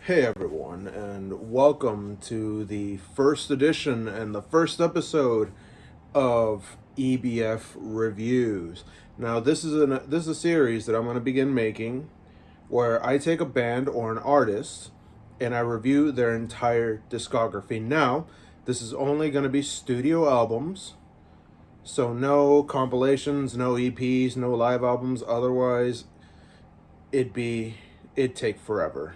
Hey everyone, and welcome to the first edition and the first episode of EBF Reviews. Now, this is a series that I'm going to begin making where I take a band or an artist and I review their entire discography. Now, this is only going to be studio albums, so no compilations, no EPs, no live albums. Otherwise, it'd take forever,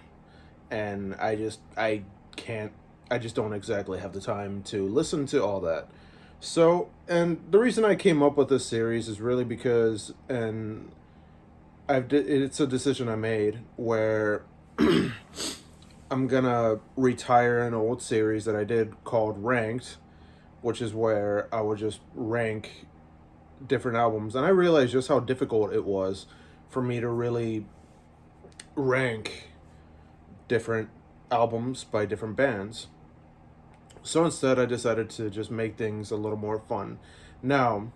and I can't I just don't exactly have the time to listen to all that. So, and the reason I came up with this series is really because, and it's a decision I made where I'm gonna retire an old series that I did called Ranked, which is where I would just rank different albums, and I realized just how difficult it was for me to really rank different albums by different bands. So instead, I decided to just make things a little more fun. Now,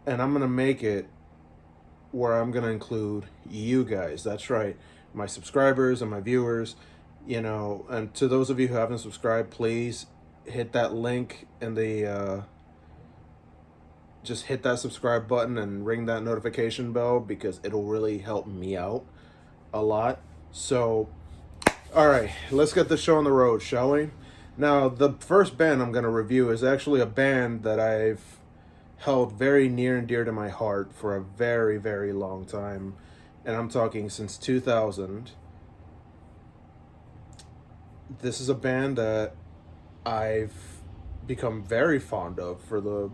and I'm going to make it where I'm going to include you guys. That's right, my subscribers and my viewers. And to those of you who haven't subscribed, please hit that link in the. Just hit that subscribe button and ring that notification bell because it'll really help me out a lot. So, all right, let's get the show on the road, shall we? Now, the first band I'm going to review is actually a band that I've held very near and dear to my heart for a very, very long time. And I'm talking since 2000. This is a band that I've become very fond of for the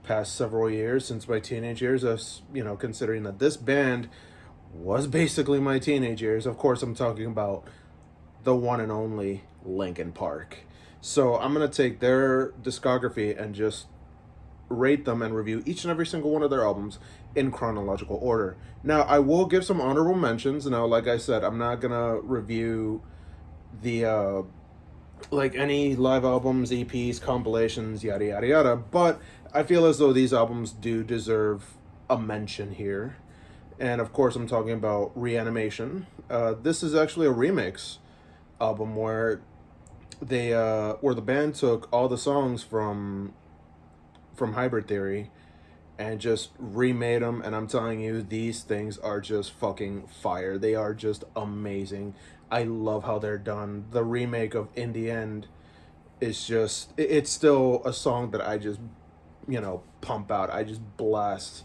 past several years, since my teenage years. As considering that this band was basically my teenage years. Of course, I'm talking about the one and only Linkin Park. So I'm going to take their discography and just rate them and review each and every single one of their albums in chronological order. Now, I will give some honorable mentions. Now, like I said, I'm not going to review the like any live albums, EPs, compilations, yada yada yada, but I feel as though these albums do deserve a mention here. And of course, I'm talking about Reanimation. This is actually a remix album where the band took all the songs from Hybrid Theory and just remade them. And I'm telling you, these things are just fucking fire. They are just amazing. I love how they're done. The remake of In the End is just, it's still a song that I just, pump out. I just blast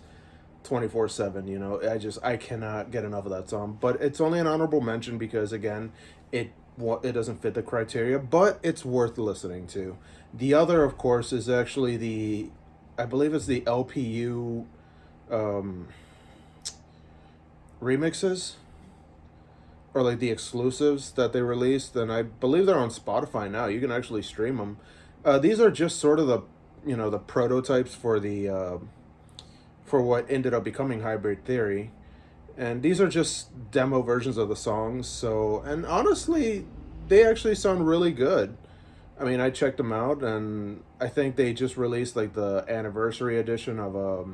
24/7. I cannot get enough of that song. But it's only an honorable mention because, again, it doesn't fit the criteria, but it's worth listening to. The other, of course, is actually I believe it's the LPU um, remixes, or like the exclusives that they released, and I believe they're on Spotify now. You can actually stream them. These are just sort of the prototypes for for what ended up becoming Hybrid Theory. And these are just demo versions of the songs. So, and honestly, they actually sound really good. I mean, I checked them out, and I think they just released like the anniversary edition of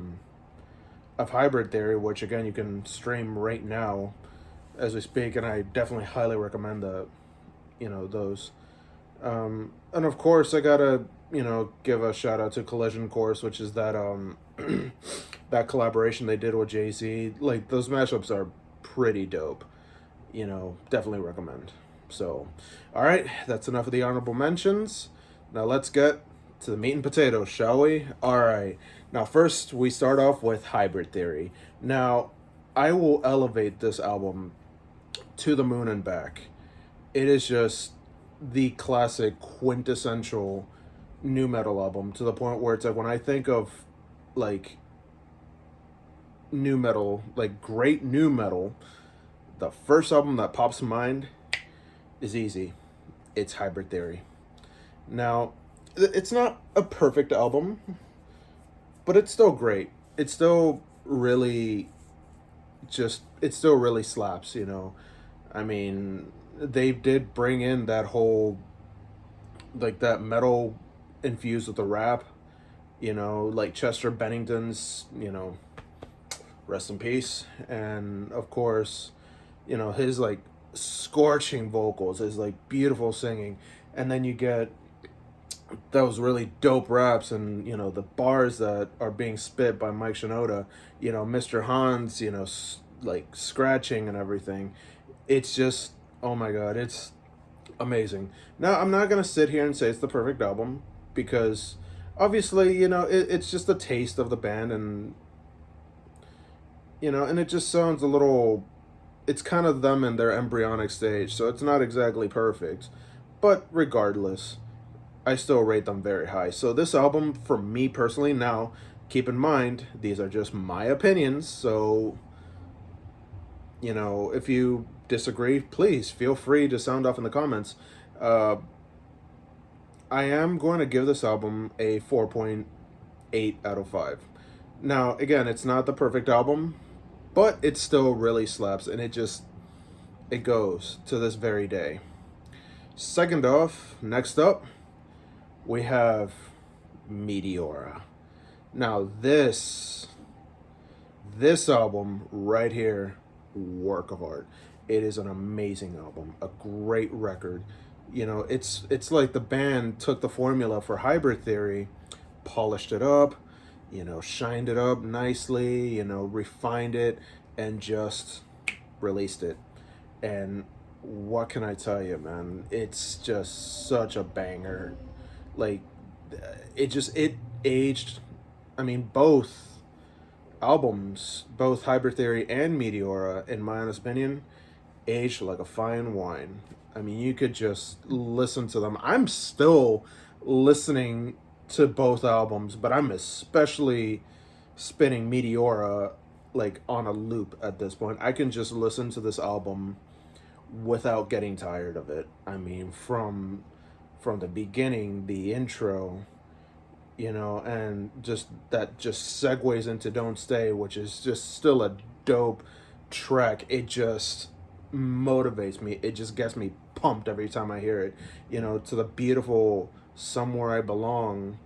Hybrid Theory, which again you can stream right now as we speak, and I definitely highly recommend those. And of course, I gotta give a shout out to Collision Course, which is that that collaboration they did with Jay-Z. Like, those mashups are pretty dope. Definitely recommend. So, all right, that's enough of the honorable mentions. Now let's get to the meat and potatoes, shall we? All right. Now, first, we start off with Hybrid Theory. Now, I will elevate this album to the moon and back. It is just the classic quintessential nu metal album, to the point where it's like when I think of like nu metal, like great nu metal, the first album that pops in mind is easy. It's Hybrid Theory. Now, it's not a perfect album, but it's still great. It's still really it still really slaps. I mean, they did bring in that whole, like, that metal infused with the rap, like Chester Bennington's, rest in peace. And of course, his like scorching vocals, is like beautiful singing, and then you get those really dope raps, and the bars that are being spit by Mike Shinoda, Mr. Hans, like scratching and everything. It's just, oh my god, it's amazing. Now, I'm not gonna sit here and say it's the perfect album, because obviously, it's just a taste of the band, and it just sounds a little. It's kind of them in their embryonic stage, so it's not exactly perfect. But regardless, I still rate them very high. So this album, for me personally, now keep in mind these are just my opinions. So if you disagree, please feel free to sound off in the comments. Uh, I am going to give this album a 4.8 out of 5. Now, again, it's not the perfect album, but it still really slaps, and it goes to this very day. Second off, next up, we have Meteora. Now this album right here, work of art. It is an amazing album, a great record. It's like the band took the formula for Hybrid Theory, polished it up, shined it up nicely, refined it, and just released it. And what can I tell you, man? It's just such a banger. Like, it aged. I mean, both albums, both Hybrid Theory and Meteora, in my honest opinion, aged like a fine wine. I mean, you could just listen to them. I'm still listening to both albums, but I'm especially spinning Meteora like on a loop at this point. I can just listen to this album without getting tired of it. I mean, from the beginning, the intro, and just segues into Don't Stay, which is just still a dope track. It just motivates me. It just gets me pumped every time I hear it. To the beautiful Somewhere I Belong,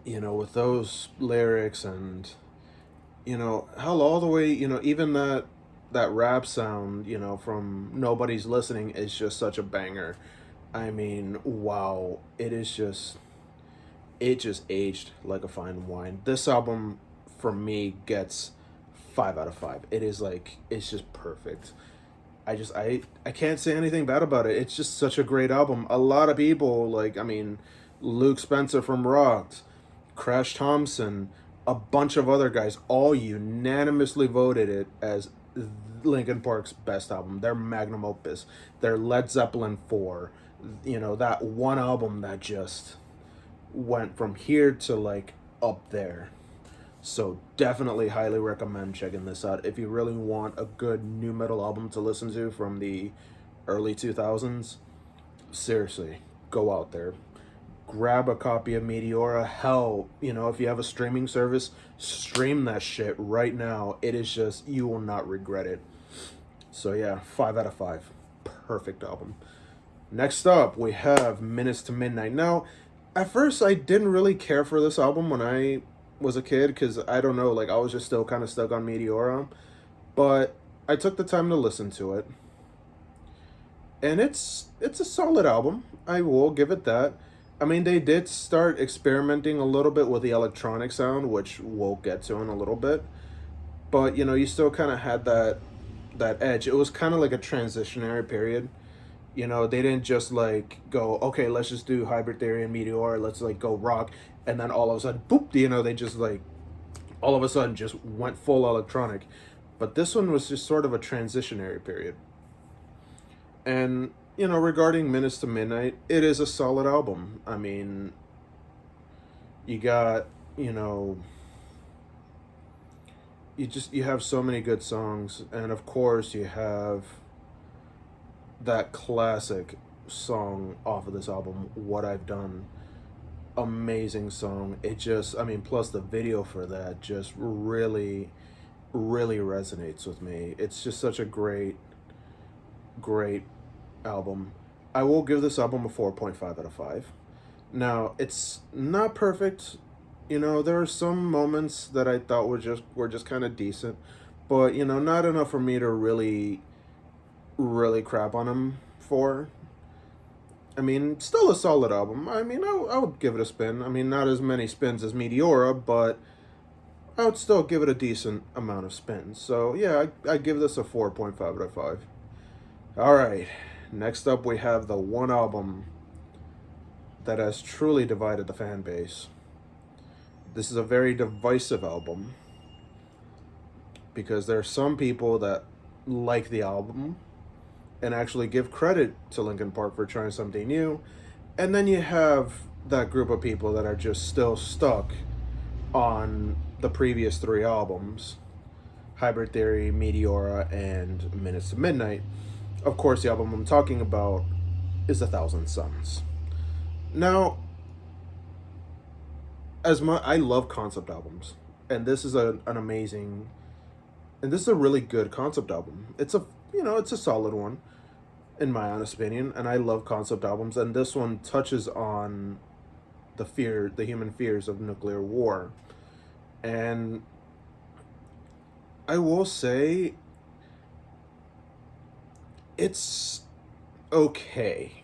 with those lyrics, and hell, all the way, even that rap sound, from Nobody's Listening is just such a banger. I mean, wow, it just aged like a fine wine. This album, for me, gets 5 out of 5. It is like, it's just perfect. I can't say anything bad about it. It's just such a great album. A lot of people, like, I mean, Luke Spencer from Rocked, Crash Thompson, a bunch of other guys, all unanimously voted it as Linkin Park's best album, their magnum opus, their Led Zeppelin 4, that one album that just went from here to like up there. So definitely highly recommend checking this out if you really want a good new metal album to listen to from the early 2000s. Seriously, go out there, grab a copy of Meteora. Hell, if you have a streaming service, stream that shit right now. It is just, you will not regret it. So yeah, 5 out of 5. Perfect album. Next up, we have Minutes to Midnight. Now, at first, I didn't really care for this album when I was a kid, because I don't know, like, I was just still kind of stuck on Meteora. But I took the time to listen to it, and it's a solid album. I will give it that. I mean, they did start experimenting a little bit with the electronic sound, which we'll get to in a little bit. But you still kind of had that edge. It was kind of like a transitionary period. They didn't just like go, okay, let's just do Hybrid Theory and Meteor, let's like go rock, and then all of a sudden, boop, they just like all of a sudden just went full electronic. But this one was just sort of a transitionary period. And regarding Minutes to Midnight, it is a solid album. I mean, you got, you have so many good songs, and of course you have that classic song off of this album, What I've Done. Amazing song. It just, I mean, plus the video for that just really, really resonates with me. It's just such a great album. I will give this album a 4.5 out of 5. Now, it's not perfect. There are some moments that I thought were just kind of decent, but not enough for me to really really crap on him for. I mean, still a solid album. I mean, I would give it a spin. I mean, not as many spins as Meteora, but I would still give it a decent amount of spins. So, yeah, I give this a 4.5 out of 5. All right, next up we have the one album that has truly divided the fan base. This is a very divisive album because there are some people that like the album and actually give credit to Linkin Park for trying something new. And then you have that group of people that are just still stuck on the previous three albums: Hybrid Theory, Meteora, and Minutes to Midnight. Of course, the album I'm talking about is A Thousand Suns. Now, as much I love concept albums, and this is an amazing, and this is a really good concept album. It's a it's a solid one, in my honest opinion, and I love concept albums, and this one touches on the human fears of nuclear war, and I will say it's okay.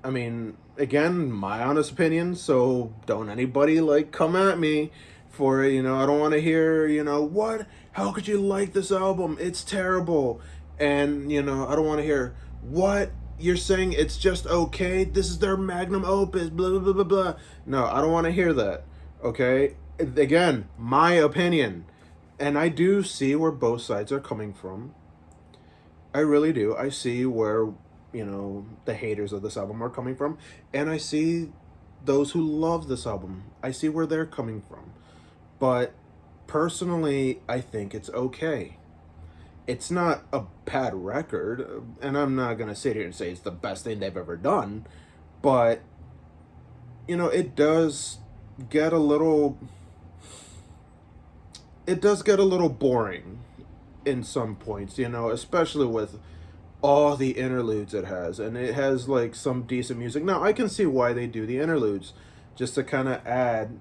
I mean, again, my honest opinion, so don't anybody like come at me for it, I don't want to hear, what? How could you like this album? It's terrible. And, I don't want to hear, what? You're saying it's just okay? This is their magnum opus, blah, blah, blah, blah, blah. No, I don't want to hear that, okay? Again, my opinion. And I do see where both sides are coming from. I really do. I see where, the haters of this album are coming from. And I see those who love this album. I see where they're coming from. But personally, I think it's okay. It's not a bad record. And I'm not going to sit here and say it's the best thing they've ever done. But, it does get a little... It does get a little boring in some points, especially with all the interludes it has. And it has like some decent music. Now, I can see why they do the interludes, just to kind of add,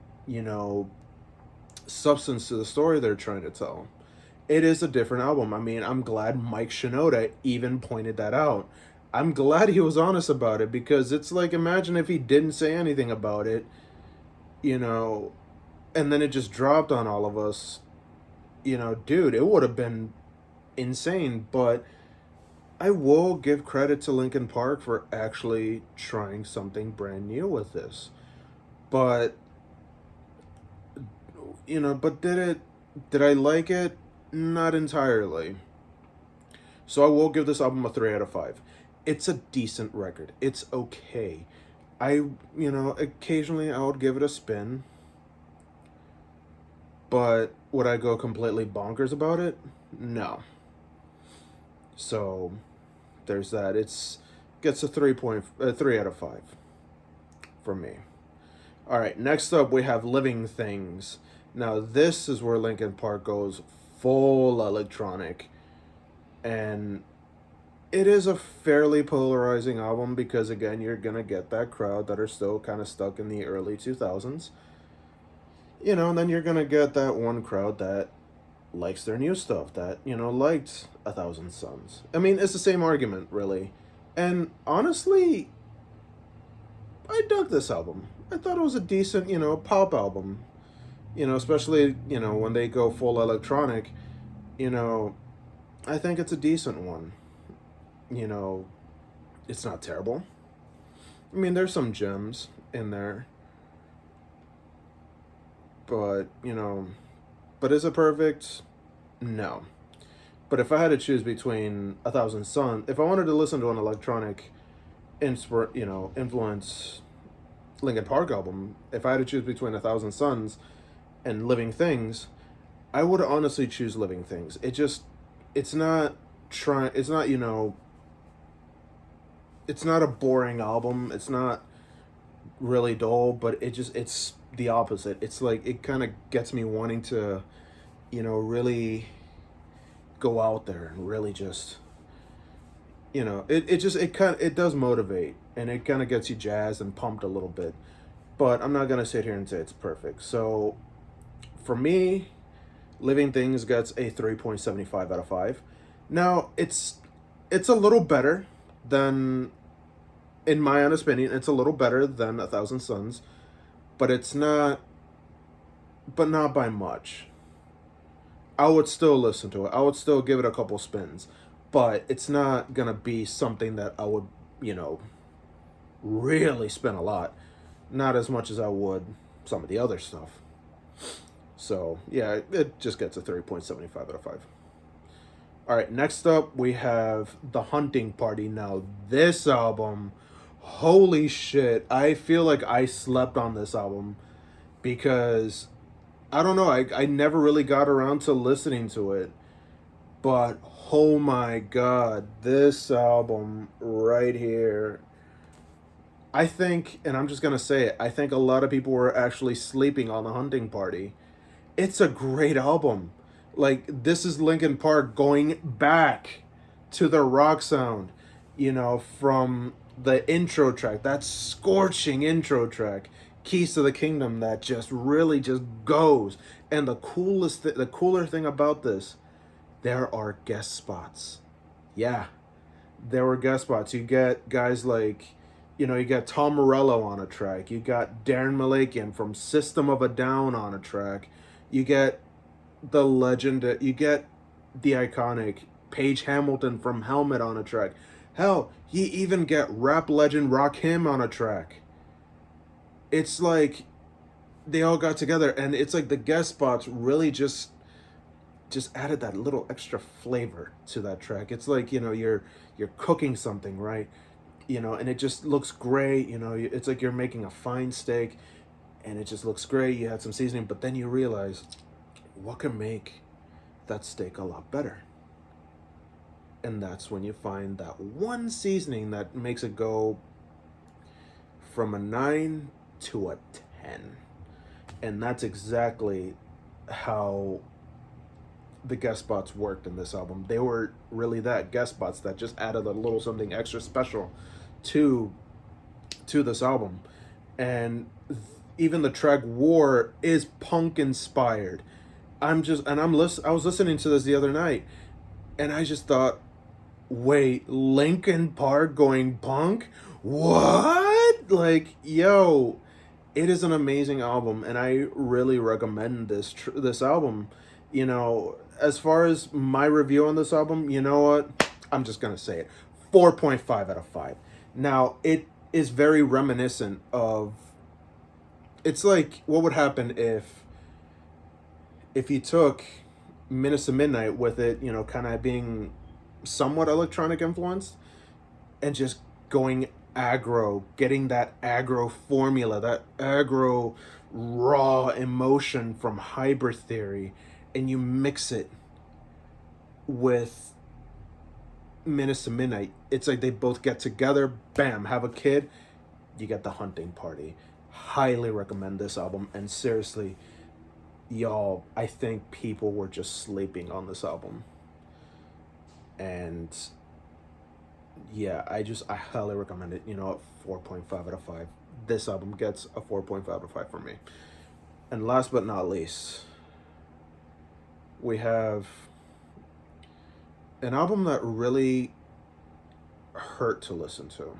substance to the story they're trying to tell. It is a different album. I mean, I'm glad Mike Shinoda even pointed that out. I'm glad he was honest about it, because it's like, imagine if he didn't say anything about it, and then it just dropped on all of us. Dude, it would have been insane. But I will give credit to Linkin Park for actually trying something brand new with this. But, but did I like it? Not entirely. So I will give this album a 3 out of 5. It's a decent record. It's okay. Occasionally I would give it a spin. But would I go completely bonkers about it? No. So there's that. It's gets a 3 out of 5 for me. All right, next up we have Living Things. Now this is where Linkin Park goes full electronic, and it is a fairly polarizing album because, again, you're gonna get that crowd that are still kind of stuck in the early 2000s. And then you're gonna get that one crowd that likes their new stuff, that, liked A Thousand Suns. I mean, it's the same argument, really. And honestly, I dug this album. I thought it was a decent, pop album. Especially, when they go full electronic, I think it's a decent one. It's not terrible. I mean, there's some gems in there. But, but is it perfect? No. But if I had to choose between A Thousand Suns, if I wanted to listen to an electronic influence Linkin Park album, if I had to choose between A Thousand Suns and Living Things, I would honestly choose Living Things. It's not it's not, it's not a boring album. It's not really dull, but it's the opposite. It's like, it kind of gets me wanting to, really go out there and really just, it does motivate, and it kind of gets you jazzed and pumped a little bit. But I'm not going to sit here and say it's perfect. So for me, Living Things gets a 3.75 out of 5. Now it's a little better than, in my honest opinion, it's a little better than A Thousand Suns, but it's not, but not by much. I would still listen to it. I would still give it a couple spins, but it's not gonna be something that I would, you know, really spin a lot. Not as much as I would some of the other stuff. So yeah, it just gets a 3.75 out of 5. All right, next up we have The Hunting Party. Now this album, holy shit! I feel like I slept on this album because I don't know. I never really got around to listening to it, but oh my god, this album right here. I think, and I'm just gonna say it, I think a lot of people were actually sleeping on The Hunting Party. It's a great album. Like, this is Linkin Park going back to the rock sound, from the intro track, that scorching intro track, Keys to the Kingdom, that just really just goes. And the cooler thing about this, there are guest spots. Yeah, there were guest spots. You get guys like, you got Tom Morello on a track. You got Darren Malakian from System of a Down on a track. You get the legend. You get the iconic Page Hamilton from Helmet on a track. Hell, you even get rap legend Rakim on a track. It's like they all got together, and it's like the guest spots really just added that little extra flavor to that track. It's like, you're cooking something, right? And it just looks great. It's like you're making a fine steak, and it just looks great. You had some seasoning, but then you realize what can make that steak a lot better. And that's when you find that one seasoning that makes it go from a 9 to a 10. And that's exactly how the guest spots worked in this album. They were really that, guest spots that just added a little something extra special to this album. And even the track War is punk inspired. I was listening to this the other night, and I just thought, wait, Linkin Park going punk? What? Like, yo, it is an amazing album, and I really recommend this album. As far as my review on this album, you know what? I'm just gonna say it, 4.5 out of 5. Now it is very reminiscent of. It's like what would happen if you took Minutes to Midnight with it, kind of being somewhat electronic influenced, and just going aggro, getting that aggro formula, that aggro raw emotion from Hybrid Theory, and you mix it with Minutes to Midnight. It's like they both get together, bam, have a kid, you get The Hunting Party. Highly recommend this album, and seriously, y'all, I think people were just sleeping on this album. And yeah, I highly recommend it. 4.5 out of 5. This album gets a 4.5 out of 5 for me. And last but not least, we have an album that really hurt to listen to,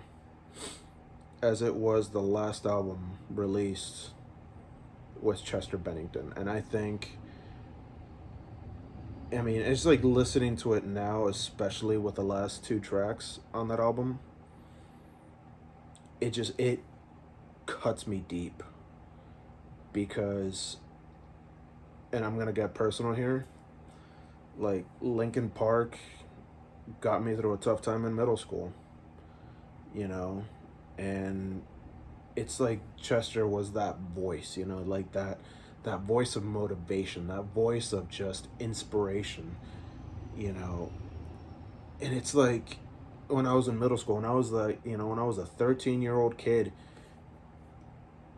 as it was the last album released with Chester Bennington. And it's like listening to it now, especially with the last two tracks on that album, it cuts me deep. Because, and I'm gonna get personal here, like, Linkin Park got me through a tough time in middle school, and it's like Chester was that voice, like that voice of motivation, that voice of just inspiration, and it's like when I was in middle school, when I was when I was a 13-year-old kid,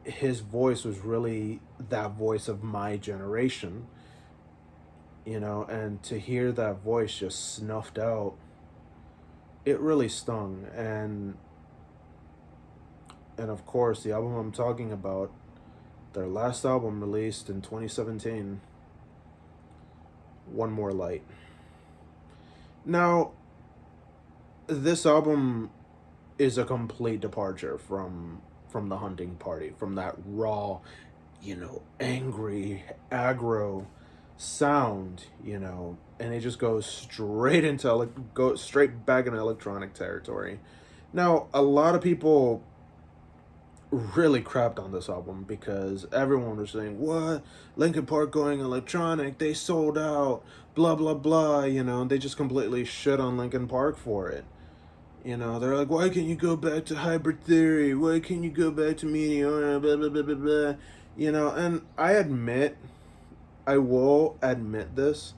his voice was really that voice of my generation, and to hear that voice just snuffed out, it really stung. And of course, the album I'm talking about, their last album released in 2017, One More Light. Now, this album is a complete departure from the Hunting Party, from that raw, angry, aggro sound, and it just goes straight into go straight back into electronic territory. Now, a lot of people really crapped on this album because everyone was saying, "What? Linkin Park going electronic? They sold out, blah blah blah," and they just completely shit on Linkin Park for it. They're like, "Why can't you go back to Hybrid Theory? Why can't you go back to Meteora? Blah blah blah blah blah." And I will admit this.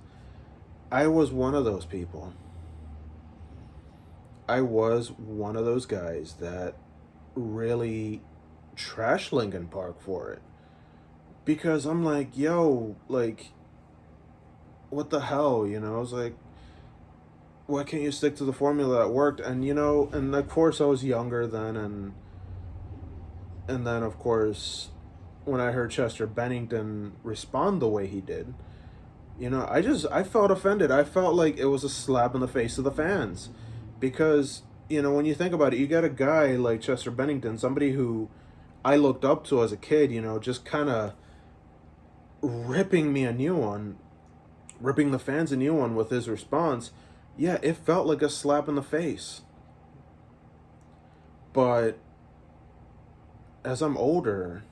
I was one of those people. I was one of those guys that really trashed Linkin Park for it. Because I'm like, yo, like, what the hell, I was like, why can't you stick to the formula that worked? And and of course I was younger then, and then of course when I heard Chester Bennington respond the way he did, I felt offended. I felt like it was a slap in the face of the fans. Because, when you think about it, you got a guy like Chester Bennington, somebody who I looked up to as a kid, just kind of ripping me a new one, ripping the fans a new one with his response. Yeah, it felt like a slap in the face. But as I'm older,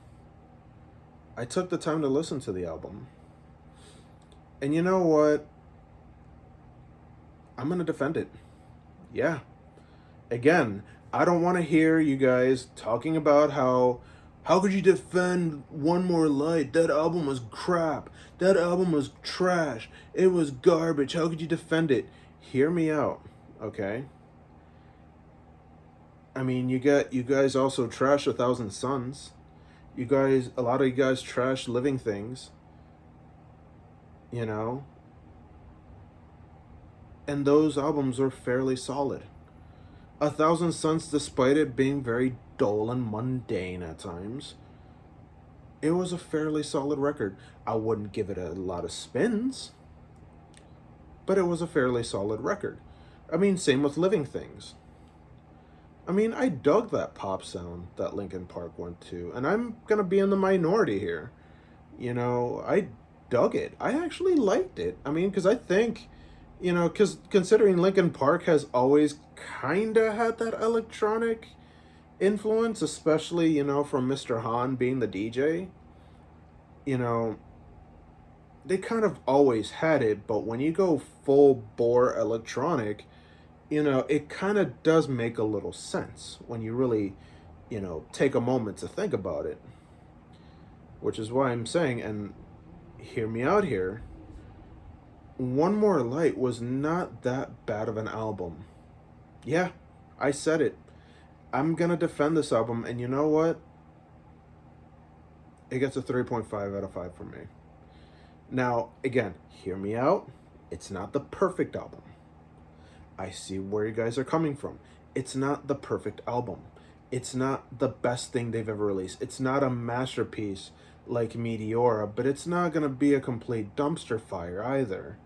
I took the time to listen to the album. And you know what? I'm going to defend it. Yeah. Again, I don't want to hear you guys talking about how could you defend One More Light? That album was crap. That album was trash. It was garbage. How could you defend it? Hear me out, okay? I mean, you guys also trash A Thousand Suns. A lot of you guys trash Living Things, you know? And those albums are fairly solid. A Thousand Suns, despite it being very dull and mundane at times, it was a fairly solid record. I wouldn't give it a lot of spins, but it was a fairly solid record. I mean, same with Living Things. I mean, I dug that pop sound that Linkin Park went to, and I'm gonna be in the minority here. I dug it. I actually liked it. I mean, because I think, because considering Linkin Park has always kind of had that electronic influence, especially, from Mr. Hahn being the DJ, you know, they kind of always had it, but when you go full bore electronic, it kind of does make a little sense when you really, take a moment to think about it. Which is why I'm saying, and hear me out here, One More Light was not that bad of an album. Yeah, I said it. I'm gonna defend this album, and you know what? It gets a 3.5 out of 5 from me. Now, again, hear me out. It's not the perfect album. I see where you guys are coming from. It's not the perfect album. It's not the best thing they've ever released. It's not a masterpiece like Meteora, but it's not going to be a complete dumpster fire either.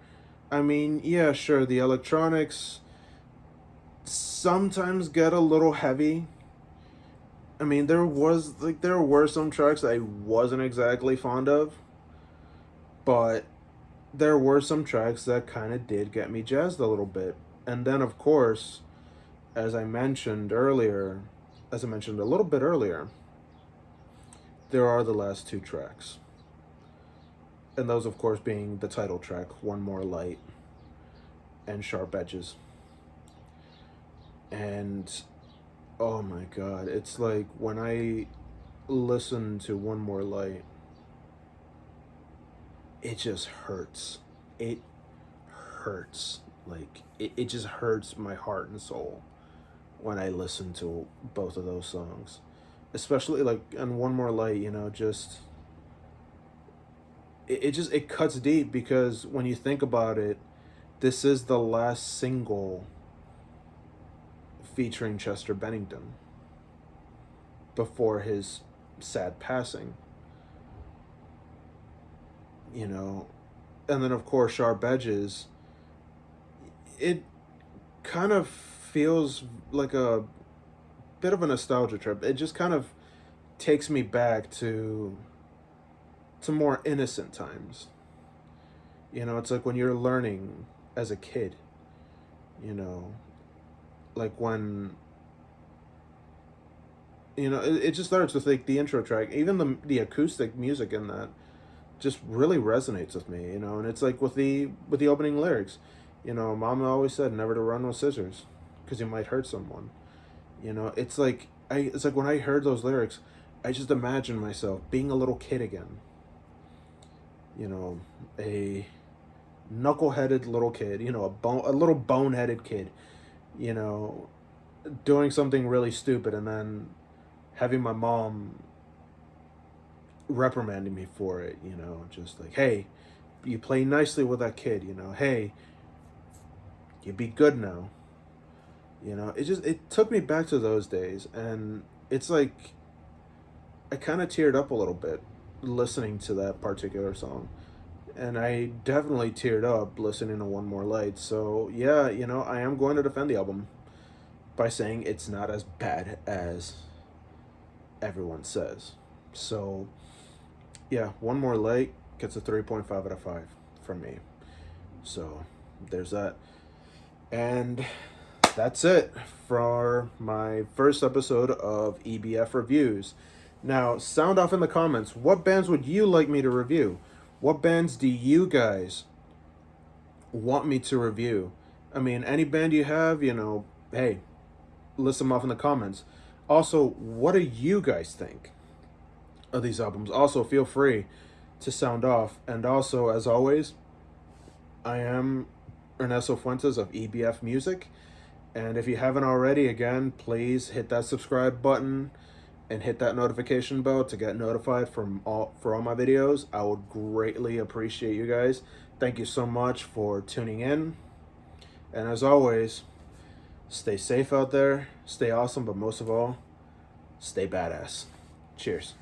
I mean, yeah, sure, the electronics sometimes get a little heavy. I mean, there were some tracks I wasn't exactly fond of, but there were some tracks that kind of did get me jazzed a little bit. And then, of course, as I mentioned earlier, as I mentioned a little bit earlier, there are the last two tracks. And those, of course, being the title track, One More Light, and Sharp Edges. And, oh my god, it's like when I listen to One More Light, it just hurts. It hurts. Like, it just hurts my heart and soul when I listen to both of those songs. Especially, like, on One More Light, just... It cuts deep because when you think about it, this is the last single featuring Chester Bennington before his sad passing. And then of course Sharp Edges, it kind of feels like a bit of a nostalgia trip. It just kind of takes me back to more innocent times. You know, it's like when you're learning as a kid, you know, like when it just starts with like the intro track, even the acoustic music in that just really resonates with me, and it's like with the opening lyrics, Mama always said never to run with scissors because you might hurt someone. It's like when I heard those lyrics, I just imagined myself being a little kid again. A knuckleheaded little kid, a little boneheaded kid, you know, doing something really stupid and then having my mom reprimanding me for it, just like, hey, you play nicely with that kid, hey, you be good now. It took me back to those days, and it's like I kind of teared up a little bit listening to that particular song. And I definitely teared up listening to One More Light. So, yeah, I am going to defend the album by saying it's not as bad as everyone says. So, yeah, One More Light gets a 3.5 out of 5 from me. So, there's that. And that's it for my first episode of EBF Reviews. Now, sound off in the comments. What bands would you like me to review? What bands do you guys want me to review? I mean, any band you have, hey, list them off in the comments. Also, what do you guys think of these albums? Also, feel free to sound off. And also, as always, I am Ernesto Fuentes of EBF Music. And if you haven't already, again, please hit that subscribe button and hit that notification bell to get notified for all my videos. I would greatly appreciate you guys. Thank you so much for tuning in. And as always, stay safe out there, stay awesome, but most of all, stay badass. Cheers.